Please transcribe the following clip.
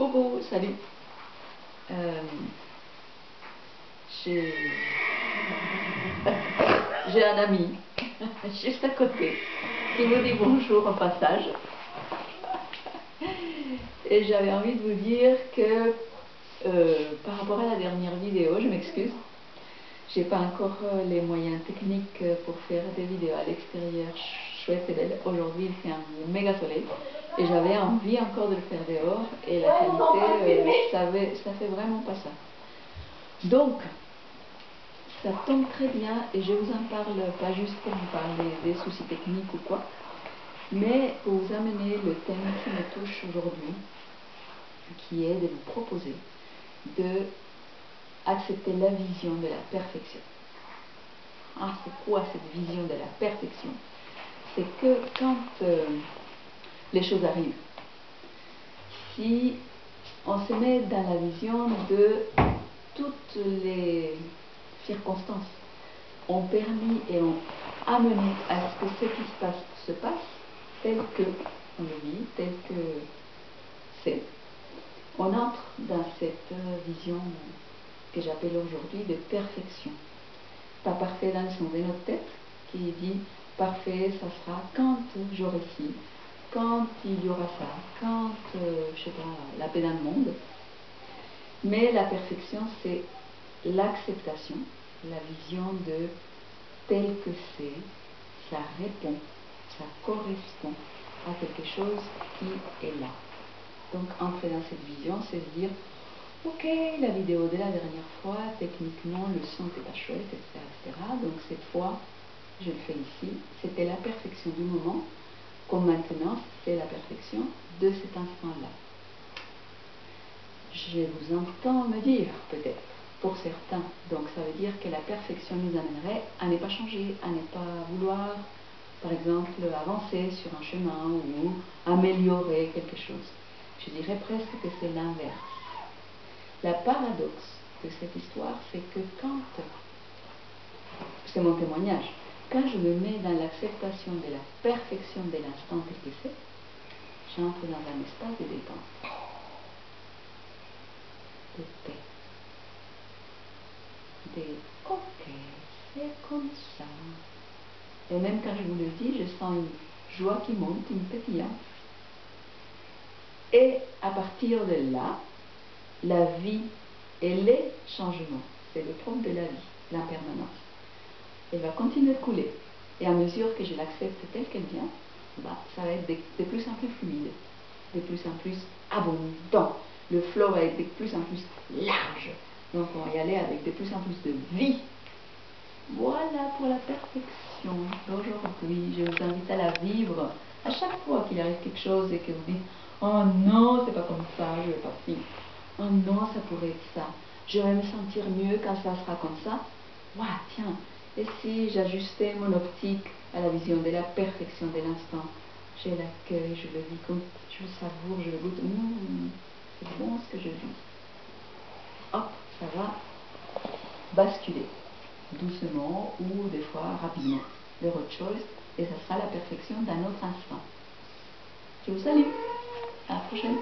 Coucou, salut. J'ai un ami juste à côté qui vous dit bonjour au passage. Et j'avais envie de vous dire que par rapport à la dernière vidéo, je m'excuse, j'ai pas encore les moyens techniques pour faire des vidéos à l'extérieur chouettes et belles. Aujourd'hui, il fait un méga soleil et j'avais envie encore de le faire dehors et la qualité, ça fait vraiment pas ça. Donc, ça tombe très bien et je vous en parle pas juste pour vous parler des soucis techniques ou quoi, mais pour vous amener le thème qui me touche aujourd'hui, qui est de vous proposer de accepter la vision de la perfection. Ah, c'est quoi cette vision de la perfection? C'est que quand les choses arrivent, si on se met dans la vision de toutes les circonstances ont permis et ont amené à ce que ce qui se passe tel que on le vit, tel que c'est, on entre dans cette vision que j'appelle aujourd'hui de perfection. Pas parfait dans le sens de notre tête, qui dit parfait, ça sera quand j'aurai ci, quand il y aura ça, quand, je sais pas, la paix dans le monde. Mais la perfection, c'est l'acceptation, la vision de tel que c'est, ça répond, ça correspond à quelque chose qui est là. Donc entrer dans cette vision, c'est se dire ok, la vidéo de la dernière fois, techniquement le son n'était pas chouette, etc., etc. Donc cette fois, je le fais ici. C'était la perfection du moment, comme maintenant, c'est la perfection de cet instant-là. Je vous entends me dire, peut-être, pour certains, donc ça veut dire que la perfection nous amènerait à ne pas changer, à ne pas vouloir, par exemple, avancer sur un chemin ou améliorer quelque chose. Je dirais presque que c'est l'inverse. La paradoxe de cette histoire, c'est que quand, c'est mon témoignage, quand je me mets dans l'acceptation de la perfection de l'instant tel que c'est, j'entre dans un espace de détente, de paix, de ok, c'est comme ça. Et même quand je vous le dis, je sens une joie qui monte, une pétillance. Et à partir de là, la vie et les changements, c'est le propre de la vie, l'impermanence. Elle va continuer de couler. Et à mesure que je l'accepte telle qu'elle vient, ça va être de plus en plus fluide, de plus en plus abondant. Le flow va être de plus en plus large. Donc on va y aller avec de plus en plus de vie. Voilà pour la perfection d'aujourd'hui. Je vous invite à la vivre à chaque fois qu'il arrive quelque chose et que vous dites « Oh non, c'est pas comme ça, je vais pas finir. Oh non, ça pourrait être ça. Je vais me sentir mieux quand ça sera comme ça. » Ouah, tiens, et si j'ajustais mon optique à la vision de la perfection de l'instant? Je l'accueille, je le vis comme, je le savoure, je le goûte. C'est bon ce que je vis. Hop, ça va basculer. Doucement ou des fois rapidement vers autre chose et ça sera la perfection d'un autre instant. Je vous salue, à la prochaine.